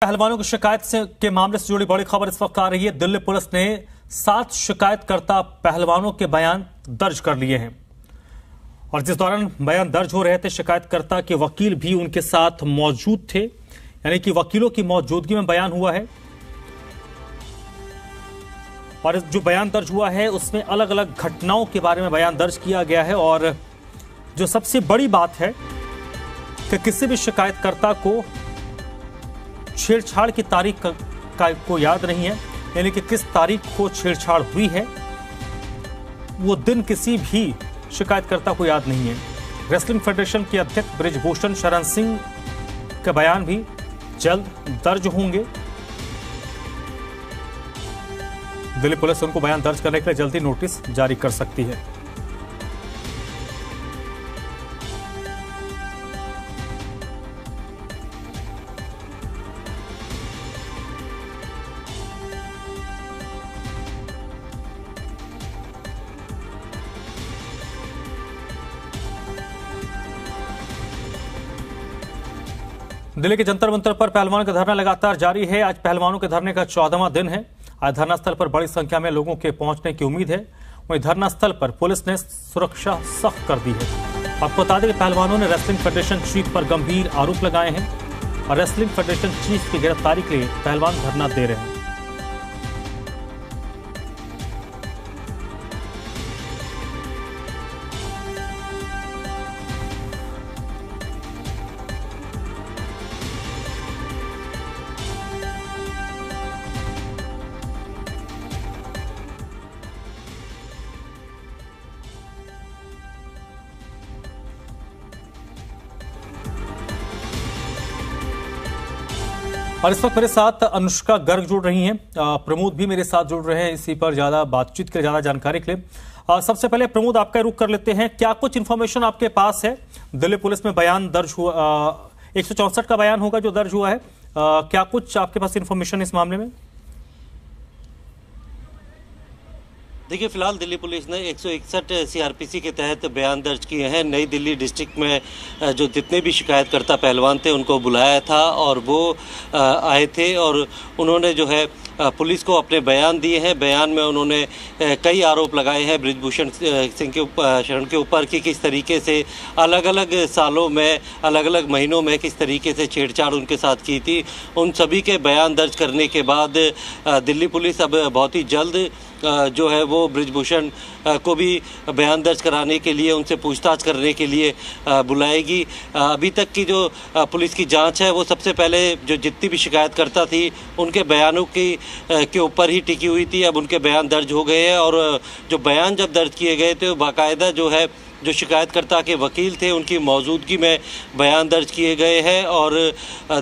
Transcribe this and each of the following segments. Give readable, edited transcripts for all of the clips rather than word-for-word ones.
पहलवानों की शिकायत के मामले से जुड़ी बड़ी खबर इस वक्त आ रही है। दिल्ली पुलिस ने 7 शिकायतकर्ता पहलवानों के बयान दर्ज कर लिए हैं और जिस दौरान बयान दर्ज हो रहे थे, शिकायतकर्ता के वकील भी उनके साथ मौजूद थे, यानी कि वकीलों की मौजूदगी में बयान हुआ है। और जो बयान दर्ज हुआ है उसमें अलग अलग घटनाओं के बारे में बयान दर्ज किया गया है। और जो सबसे बड़ी बात है कि किसी भी शिकायतकर्ता को छेड़छाड़ की तारीख को याद नहीं है, यानी कि किस तारीख को छेड़छाड़ हुई है वो दिन किसी भी शिकायतकर्ता को याद नहीं है। रेसलिंग फेडरेशन के अध्यक्ष बृजभूषण शरण सिंह के बयान भी जल्द दर्ज होंगे। दिल्ली पुलिस उनको बयान दर्ज करने के लिए जल्दी नोटिस जारी कर सकती है। दिल्ली के जंतर मंतर पर पहलवानों का धरना लगातार जारी है। आज पहलवानों के धरने का 14वां दिन है। आज धरना स्थल पर बड़ी संख्या में लोगों के पहुंचने की उम्मीद है। वहीं धरना स्थल पर पुलिस ने सुरक्षा सख्त कर दी है। आपको बता दें कि पहलवानों ने रेसलिंग फेडरेशन चीफ पर गंभीर आरोप लगाए हैं और रेसलिंग फेडरेशन चीफ की गिरफ्तारी के लिए पहलवान धरना दे रहे हैं। और इस वक्त मेरे साथ अनुष्का गर्ग जुड़ रही हैं, प्रमोद भी मेरे साथ जुड़ रहे हैं इसी पर ज्यादा बातचीत के लिए, ज्यादा जानकारी के लिए। सबसे पहले प्रमोद, आपका रुख कर लेते हैं। क्या कुछ इन्फॉर्मेशन आपके पास है? दिल्ली पुलिस में बयान दर्ज हुआ, 164 का बयान होगा जो दर्ज हुआ है। क्या कुछ आपके पास इन्फॉर्मेशन इस मामले में? देखिए, फिलहाल दिल्ली पुलिस ने 161 सीआरपीसी के तहत बयान दर्ज किए हैं। नई दिल्ली डिस्ट्रिक्ट में जो जितने भी शिकायतकर्ता पहलवान थे उनको बुलाया था और वो आए थे और उन्होंने जो है पुलिस को अपने बयान दिए हैं। बयान में उन्होंने कई आरोप लगाए हैं बृजभूषण सिंह के शरण के ऊपर कि किस तरीके से अलग अलग सालों में, अलग अलग महीनों में किस तरीके से छेड़छाड़ उनके साथ की थी। उन सभी के बयान दर्ज करने के बाद दिल्ली पुलिस अब बहुत ही जल्द जो है वो बृजभूषण को भी बयान दर्ज कराने के लिए, उनसे पूछताछ करने के लिए बुलाएगी। अभी तक की जो पुलिस की जांच है वो सबसे पहले जो जितनी भी शिकायतकर्ता थी उनके बयानों के ऊपर ही टिकी हुई थी। अब उनके बयान दर्ज हो गए हैं और जो बयान जब दर्ज किए गए थे बाकायदा जो है जो शिकायतकर्ता के वकील थे उनकी मौजूदगी में बयान दर्ज किए गए हैं और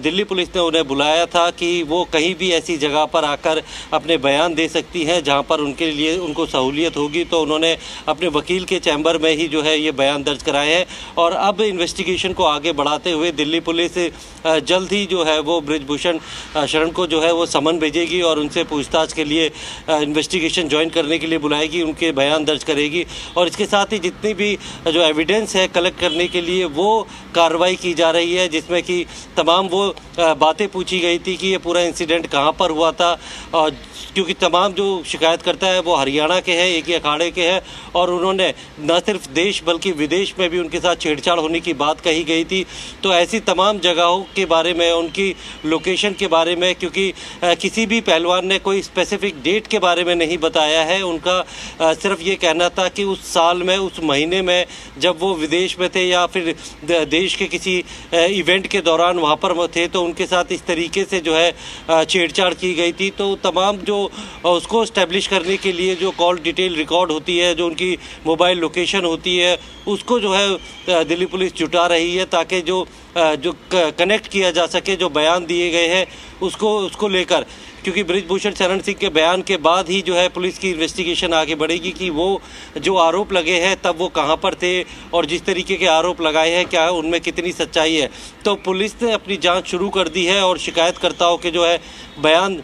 दिल्ली पुलिस ने उन्हें बुलाया था कि वो कहीं भी ऐसी जगह पर आकर अपने बयान दे सकती हैं जहां पर उनके लिए उनको सहूलियत होगी। तो उन्होंने अपने वकील के चैम्बर में ही जो है ये बयान दर्ज कराए हैं और अब इन्वेस्टिगेशन को आगे बढ़ाते हुए दिल्ली पुलिस जल्द ही जो है वो बृजभूषण शरण को जो है वो समन भेजेगी और उनसे पूछताछ के लिए इन्वेस्टिगेशन ज्वाइन करने के लिए बुलाएगी, उनके बयान दर्ज करेगी और इसके साथ ही जितनी भी जो एविडेंस है कलेक्ट करने के लिए वो कार्रवाई की जा रही है, जिसमें कि तमाम वो बातें पूछी गई थी कि ये पूरा इंसिडेंट कहां पर हुआ था। और क्योंकि तमाम जो शिकायतकर्ता है वो हरियाणा के हैं, एक ही अखाड़े के हैं और उन्होंने न सिर्फ देश बल्कि विदेश में भी उनके साथ छेड़छाड़ होने की बात कही गई थी। तो ऐसी तमाम जगहों के बारे में, उनकी लोकेशन के बारे में, क्योंकि किसी भी पहलवान ने कोई स्पेसिफिक डेट के बारे में नहीं बताया है, उनका सिर्फ ये कहना था कि उस साल में, उस महीने में जब वो विदेश में थे या फिर देश के किसी इवेंट के दौरान वहाँ पर थे तो उनके साथ इस तरीके से जो है छेड़छाड़ की गई थी। तो तमाम जो उसको एस्टेब्लिश करने के लिए जो कॉल डिटेल रिकॉर्ड होती है, जो उनकी मोबाइल लोकेशन होती है, उसको जो है दिल्ली पुलिस जुटा रही है ताकि जो कनेक्ट किया जा सके जो बयान दिए गए हैं उसको लेकर। क्योंकि बृजभूषण शरण सिंह के बयान के बाद ही जो है पुलिस की इन्वेस्टिगेशन आगे बढ़ेगी कि वो जो आरोप लगे हैं तब वो कहां पर थे और जिस तरीके के आरोप लगाए हैं क्या उनमें कितनी सच्चाई है। तो पुलिस ने अपनी जांच शुरू कर दी है और शिकायतकर्ताओं के जो है बयान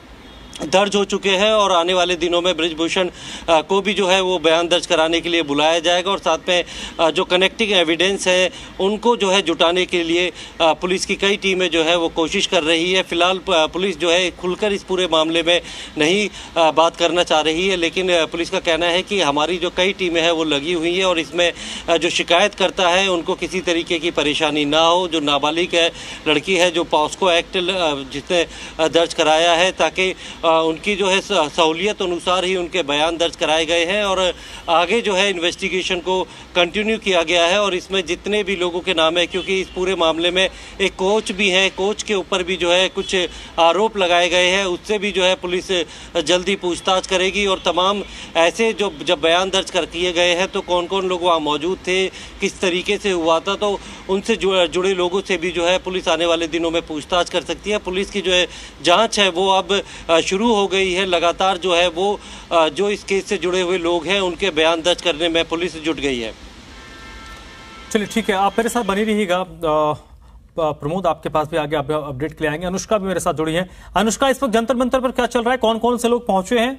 दर्ज हो चुके हैं और आने वाले दिनों में बृजभूषण को भी जो है वो बयान दर्ज कराने के लिए बुलाया जाएगा और साथ में जो कनेक्टिंग एविडेंस है उनको जो है जुटाने के लिए पुलिस की कई टीमें जो है वो कोशिश कर रही है। फिलहाल पुलिस जो है खुलकर इस पूरे मामले में नहीं बात करना चाह रही है, लेकिन पुलिस का कहना है कि हमारी जो कई टीमें हैं वो लगी हुई हैं और इसमें जो शिकायत करता है उनको किसी तरीके की परेशानी ना हो। जो नाबालिग है लड़की है जो पॉस्को एक्ट जिसने दर्ज कराया है, ताकि उनकी जो है सहूलियत अनुसार ही उनके बयान दर्ज कराए गए हैं और आगे जो है इन्वेस्टिगेशन को कंटिन्यू किया गया है। और इसमें जितने भी लोगों के नाम है, क्योंकि इस पूरे मामले में एक कोच भी है, कोच के ऊपर भी जो है कुछ आरोप लगाए गए हैं, उससे भी जो है पुलिस जल्दी पूछताछ करेगी और तमाम ऐसे जो जब बयान दर्ज कर किए गए हैं तो कौन कौन लोग वहाँ मौजूद थे, किस तरीके से हुआ था, तो उनसे जुड़े लोगों से भी जो है पुलिस आने वाले दिनों में पूछताछ कर सकती है। पुलिस की जो है जांच है वो अब शुरू हो गई है। लगातार जो है वो जो इस केस से जुड़े हुए लोग हैं उनके बयान दर्ज करने में पुलिस जुट गई है। चलिए ठीक है, आप मेरे साथ बनी रहिएगा। प्रमोद आपके पास भी आगे अपडेट के लिए आएंगे। अनुष्का भी मेरे साथ जुड़ी है। अनुष्का, इस वक्त जंतर मंतर पर क्या चल रहा है, कौन कौन से लोग पहुंचे हैं?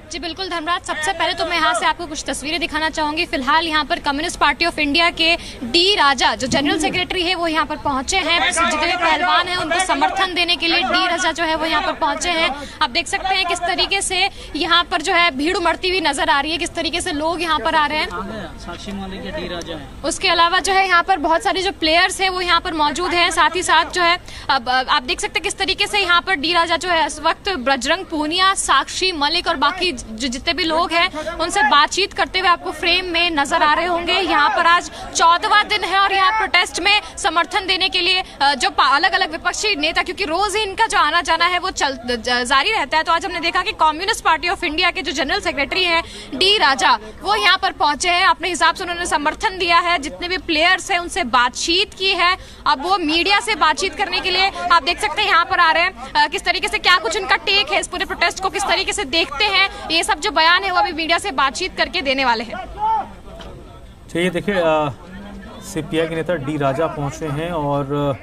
जी बिल्कुल धर्मराज, सबसे पहले तो मैं यहाँ से आपको कुछ तस्वीरें दिखाना चाहूंगी। फिलहाल यहाँ पर कम्युनिस्ट पार्टी ऑफ इंडिया के डी राजा जो जनरल सेक्रेटरी है वो यहाँ पर पहुंचे हैं। जितने भी पहलवान हैं उनको समर्थन देने के लिए डी राजा जो है वो यहाँ पर पहुंचे हैं। आप देख सकते हैं किस तरीके से यहाँ पर जो है भीड़ उमड़ती हुई नजर आ रही है, किस तरीके से लोग यहाँ पर आ रहे हैं। साक्षी मलिक डी राजा है। उसके अलावा जो है यहाँ पर बहुत सारे जो प्लेयर्स है वो यहाँ पर मौजूद है। साथ ही साथ जो है अब आप देख सकते हैं किस तरीके से यहाँ पर डी राजा जो है इस वक्त बजरंग पूनिया, साक्षी मलिक और बाकी जो जितने भी लोग हैं उनसे बातचीत करते हुए आपको फ्रेम में नजर आ रहे होंगे। यहाँ पर आज 14वां दिन है और यहाँ प्रोटेस्ट में समर्थन देने के लिए जो अलग अलग विपक्षी नेता, क्योंकि रोज ही इनका जो आना जाना है वो जारी रहता है, तो आज हमने देखा कि कम्युनिस्ट पार्टी ऑफ इंडिया के जो जनरल सेक्रेटरी हैं डी राजा वो यहाँ पर पहुंचे हैं। अपने हिसाब से उन्होंने समर्थन दिया है, जितने भी प्लेयर्स हैं उनसे बातचीत की है। अब वो मीडिया से बातचीत करने के लिए आप देख सकते हैं यहाँ पर आ रहे हैं। किस तरीके से क्या कुछ उनका टेक है इस पूरे प्रोटेस्ट को, किस तरीके से देखते हैं, ये सब जो बयान है वो अभी मीडिया से बातचीत करके देने वाले हैं। चलिए देखिए, सीपीआई के नेता डी राजा पहुंचे हैं और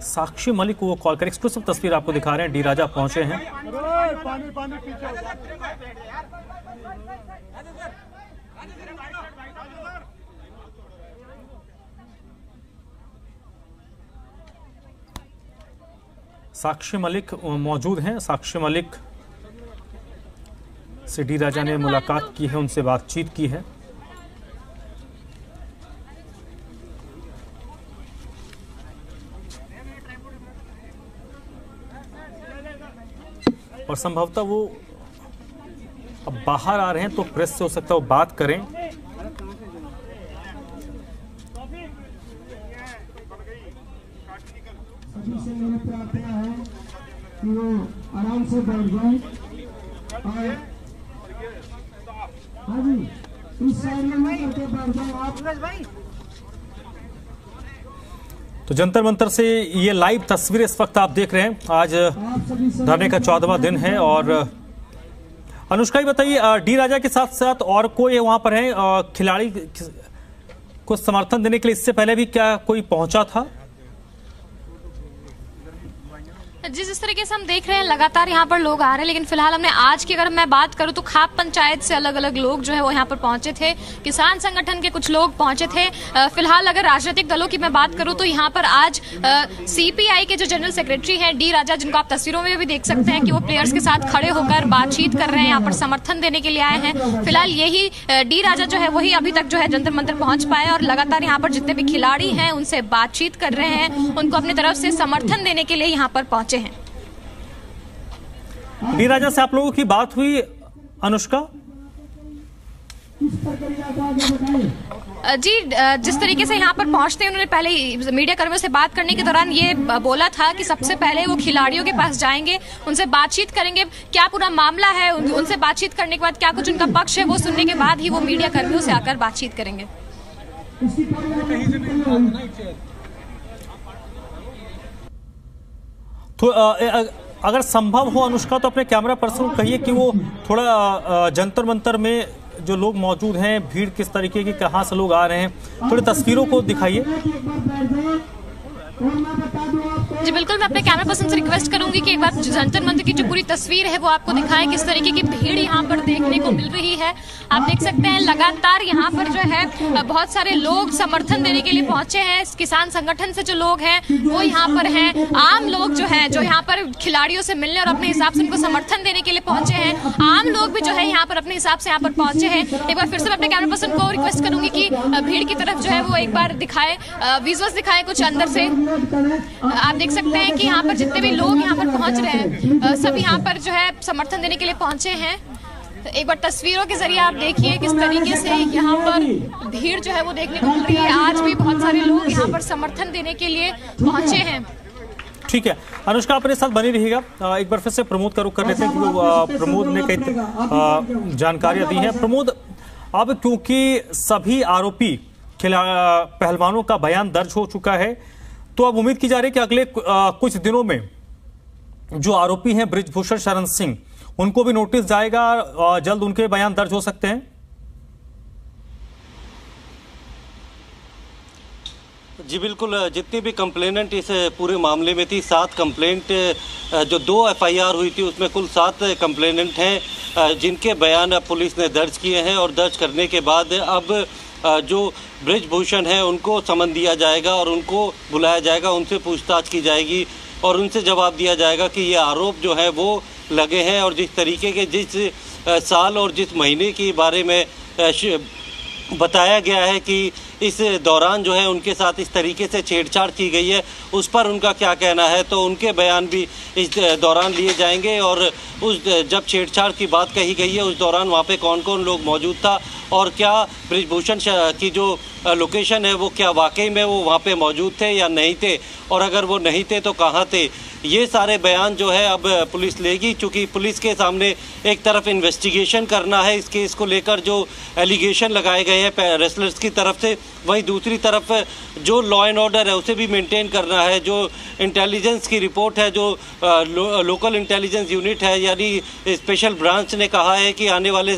साक्षी मलिक को वो कॉल कर एक्सक्लूसिव तस्वीर आपको दिखा रहे हैं। डी राजा पहुंचे हैं। साक्षी मलिक मौजूद हैं। साक्षी मलिक से डी राजा ने मुलाकात की है, उनसे बातचीत की है। और संभवतः वो अब बाहर आ रहे हैं तो प्रेस से हो सकता है वो बात करें। कि वो आराम से बैठ जाए और हाँ जी इस साइड में करके बैठ जाए आप। तो जंतर मंतर से ये लाइव तस्वीरें इस वक्त आप देख रहे हैं। आज धरने का 14वां दिन है और अनुष्का, बताइए डी राजा के साथ साथ और कोई वहां पर है खिलाड़ी को समर्थन देने के लिए इससे पहले भी क्या कोई पहुंचा था? जिस तरीके से हम देख रहे हैं लगातार यहाँ पर लोग आ रहे हैं, लेकिन फिलहाल हमने आज की अगर मैं बात करूँ तो खाप पंचायत से अलग अलग लोग जो है वो यहाँ पर पहुंचे थे, किसान संगठन के कुछ लोग पहुंचे थे। फिलहाल अगर राजनीतिक दलों की मैं बात करूँ तो यहाँ पर आज सीपीआई के जो जनरल सेक्रेटरी हैं डी राजा, जिनको आप तस्वीरों में भी देख सकते हैं कि वो प्लेयर्स के साथ खड़े होकर बातचीत कर रहे हैं, यहाँ पर समर्थन देने के लिए आए हैं। फिलहाल यही डी राजा जो है वही अभी तक जो है जंतर मंतर पहुंच पाए और लगातार यहाँ पर जितने भी खिलाड़ी हैं उनसे बातचीत कर रहे हैं, उनको अपनी तरफ से समर्थन देने के लिए यहाँ पर पहुंचे हैं। डी राजा से आप लोगों की बात हुई अनुष्का? जी, जिस तरीके से यहाँ पर पहुंचते हैं उन्होंने पहले मीडिया कर्मियों से बात करने के दौरान ये बोला था कि सबसे पहले वो खिलाड़ियों के पास जाएंगे, उनसे बातचीत करेंगे, क्या पूरा मामला है, उनसे बातचीत करने के बाद क्या कुछ उनका पक्ष है वो सुनने के बाद ही वो मीडिया कर्मियों से आकर बातचीत करेंगे। तो अगर संभव हो अनुष्का तो अपने कैमरा पर्सन को कहिए कि वो थोड़ा जंतर मंतर में जो लोग मौजूद हैं, भीड़ किस तरीके की, कहां से लोग आ रहे हैं, थोड़ी तस्वीरों को दिखाइए। और मैं बता दूं आपको, जी बिल्कुल, मैं अपने कैमरा पर्सन से रिक्वेस्ट करूंगी कि एक बार जंतर मंतर की जो पूरी तस्वीर है वो आपको दिखाएं, किस तरीके की भीड़ यहाँ पर देखने को मिल रही है। आप देख सकते हैं लगातार यहाँ पर जो है बहुत सारे लोग समर्थन देने के लिए पहुंचे हैं। किसान संगठन से जो लोग हैं वो यहाँ पर हैं, आम लोग जो है जो यहाँ पर खिलाड़ियों से मिलने और अपने हिसाब से उनको समर्थन देने के लिए पहुंचे हैं, आम लोग भी जो है यहाँ पर अपने हिसाब से यहाँ पर पहुंचे हैं। एक बार फिर से मैं अपने कैमरा पर्सन को रिक्वेस्ट करूंगी कि भीड़ की तरफ जो है वो एक बार दिखाए, विजुअल्स दिखाए कुछ अंदर से। आप देख सकते हैं कि यहाँ पर जितने भी लोग यहाँ पर पहुंच रहे हैं सब यहाँ पर जो है समर्थन देने के लिए पहुंचे हैं। एक बार तस्वीरों के जरिए आप देखिए किस तरीके से यहाँ पर भीड़ जो है वो देखने को मिल रही है। आज भी बहुत सारे लोग यहाँ पर समर्थन देने के लिए पहुंचे हैं। ठीक है अनुष्का, अपने साथ बनी रहिएगा। एक बार फिर से प्रमोद का रुख कर लेते हैं क्योंकि प्रमोद ने कई जानकारियां दी हैं। प्रमोद, अब क्योंकि सभी आरोपी पहलवानों का बयान दर्ज हो चुका है, तो अब उम्मीद की जा रही है कि अगले कुछ दिनों में जो आरोपी हैं बृजभूषण शरण सिंह, उनको भी नोटिस जाएगा और जल्द उनके बयान दर्ज हो सकते हैं। जी बिल्कुल, जितनी भी कंप्लेनेंट इस पूरे मामले में थी, 7 कंप्लेंट, जो 2 FIR हुई थी उसमें कुल 7 कंप्लेनेंट हैं जिनके बयान पुलिस ने दर्ज किए हैं। और दर्ज करने के बाद अब जो बृजभूषण है उनको समन दिया जाएगा और उनको बुलाया जाएगा, उनसे पूछताछ की जाएगी और उनसे जवाब दिया जाएगा कि ये आरोप जो है वो लगे हैं। और जिस तरीके के जिस साल और जिस महीने के बारे में बताया गया है कि इस दौरान जो है उनके साथ इस तरीके से छेड़छाड़ की गई है, उस पर उनका क्या कहना है, तो उनके बयान भी इस दौरान लिए जाएंगे। और उस जब छेड़छाड़ की बात कही गई है उस दौरान वहाँ पे कौन कौन लोग मौजूद था और क्या बृजभूषण की जो लोकेशन है वो क्या वाकई में वो वहाँ पे मौजूद थे या नहीं थे, और अगर वो नहीं थे तो कहाँ थे, ये सारे बयान जो है अब पुलिस लेगी। चूँकि पुलिस के सामने एक तरफ इन्वेस्टिगेशन करना है इस केस को लेकर जो एलिगेशन लगाए गए हैं रेसलर्स की तरफ से, वहीं दूसरी तरफ जो लॉ एंड ऑर्डर है उसे भी मेंटेन करना है। जो इंटेलिजेंस की रिपोर्ट है, जो लोकल इंटेलिजेंस यूनिट है यानी स्पेशल ब्रांच ने कहा है कि आने वाले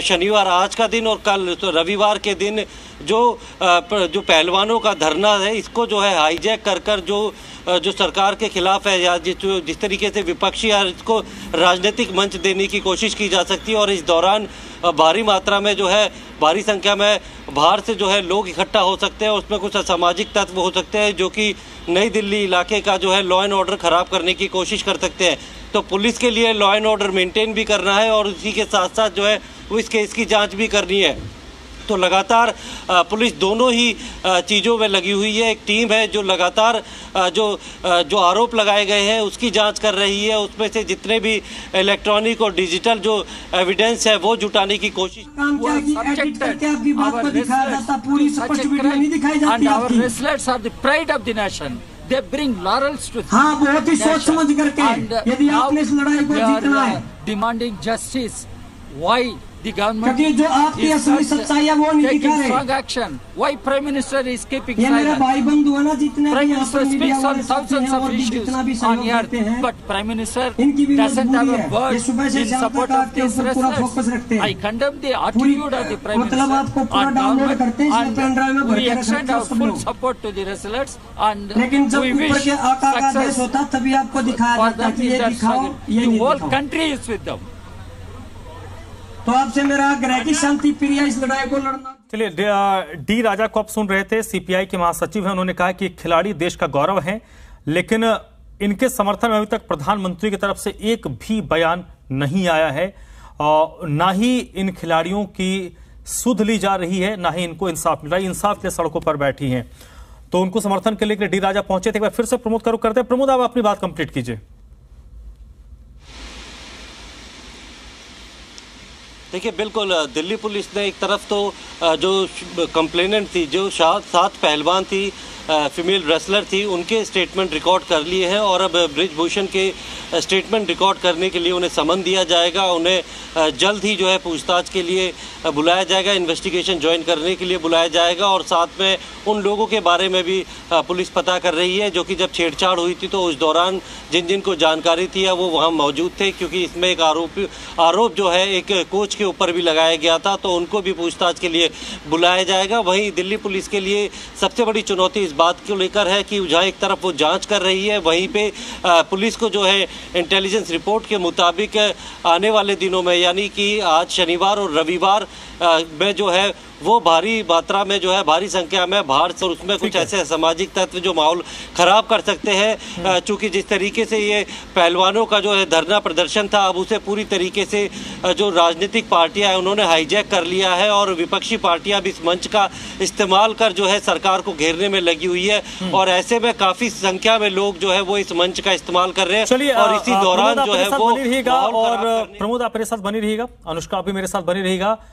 शनिवार, आज का दिन और कल तो रविवार के दिन जो पहलवानों का धरना है इसको जो है हाईजैक कर जो सरकार के खिलाफ है या जिस तरीके से विपक्षी या इसको राजनीतिक मंच देने की कोशिश की जा सकती है। और इस दौरान भारी मात्रा में जो है भारी संख्या में बाहर से जो है लोग इकट्ठा हो सकते हैं, उसमें कुछ असामाजिक तत्व हो सकते हैं जो कि नई दिल्ली इलाके का जो है लॉ एंड ऑर्डर खराब करने की कोशिश कर सकते हैं। तो पुलिस के लिए लॉ एंड ऑर्डर मेंटेन भी करना है और उसी के साथ साथ जो है वो इस केस की जांच भी करनी है। तो लगातार पुलिस दोनों ही चीज़ों में लगी हुई है। एक टीम है जो लगातार जो आरोप लगाए गए हैं उसकी जांच कर रही है, उसमें से जितने भी इलेक्ट्रॉनिक और डिजिटल जो एविडेंस है वो जुटाने की कोशिश। They bring laurels to हाँ, बहुत ही सोच समझ करके यदि आपने इस लड़ाई को जीतना है, demanding justice. Why the government क्योंकि जो आपकी असली सच्चाई है वो नहीं दिखा रहे। strong action. Why Prime Minister is keeping ये मेरे silent? भाई बंधु है ना, जितने Prime भी यहाँ पर Minister मीडिया speaks वाले on साथी thousands हैं of और भी issues जितना भी on सहयोग earth, करते हैं, but Prime Minister इनकी भी doesn't have मजबूरी a है। word ये सुबह से in शाम support तक of आपके these ऊपर पूरा फोकस रखते wrestlers. हैं। I condemn the attitude of the Prime मतलब आपको Minister पूरा डाउनलोड करते हैं, इसमें and पेन ड्राइव में भर we के रख extend सकते हैं our सब full लोग। support to the wrestlers and लेकिन जब we ऊपर wish के आका का आदेश success होता तभी आपको दिखाया for जाता है that कि is ये their दिखाओ, struggle. ये The नहीं whole दिखाओ। country is with them. तो आपसे मेरा आग्रह है कि शांति प्रिय इस लड़ाई को लड़ना। चलिए, डी राजा को आप सुन रहे थे, सीपीआई के महासचिव हैं। उन्होंने कहा कि खिलाड़ी देश का गौरव हैं, लेकिन इनके समर्थन में अभी तक प्रधानमंत्री की तरफ से एक भी बयान नहीं आया है और ना ही इन खिलाड़ियों की सुध ली जा रही है, ना ही इनको इंसाफ मिल रहा है। इंसाफ के सड़कों पर बैठी हैं, तो उनको समर्थन के लिए डी राजा पहुंचे थे। एक बार फिर से प्रमोद का रुख करते हैं। प्रमोद, आप अपनी बात कंप्लीट कीजिए। देखिए, बिल्कुल दिल्ली पुलिस ने एक तरफ तो जो कंप्लेनेंट थी, जो 7 पहलवान थी, फीमेल रेसलर थी, उनके स्टेटमेंट रिकॉर्ड कर लिए हैं और अब बृजभूषण के स्टेटमेंट रिकॉर्ड करने के लिए उन्हें समन दिया जाएगा। उन्हें जल्द ही जो है पूछताछ के लिए बुलाया जाएगा, इन्वेस्टिगेशन ज्वाइन करने के लिए बुलाया जाएगा और साथ में उन लोगों के बारे में भी पुलिस पता कर रही है जो कि जब छेड़छाड़ हुई थी तो उस दौरान जिन जिन को जानकारी थी वो वहाँ मौजूद थे, क्योंकि इसमें एक आरोप जो है एक कोच के ऊपर भी लगाया गया था, तो उनको भी पूछताछ के लिए बुलाया जाएगा। वहीं दिल्ली पुलिस के लिए सबसे बड़ी चुनौती इस बात को लेकर है कि जहां एक तरफ वो जांच कर रही है, वहीं पे पुलिस को जो है इंटेलिजेंस रिपोर्ट के मुताबिक आने वाले दिनों में यानी कि आज शनिवार और रविवार में जो है वो भारी मात्रा में जो है भारी संख्या में बाहर से, और उसमें कुछ ऐसे असामाजिक तत्व जो माहौल खराब कर सकते हैं। चूंकि जिस तरीके से ये पहलवानों का जो है धरना प्रदर्शन था, अब उसे पूरी तरीके से जो राजनीतिक पार्टियां हैं उन्होंने हाईजैक कर लिया है और विपक्षी पार्टियां भी इस मंच का इस्तेमाल कर जो है सरकार को घेरने में लगी हुई है। और ऐसे में काफी संख्या में लोग जो है वो इस मंच का इस्तेमाल कर रहे हैं। और इसी दौरान जो है वो और प्रमोद आप मेरे साथ बनी रहिएगा, अनुष्का भी मेरे साथ बनी रहिएगा।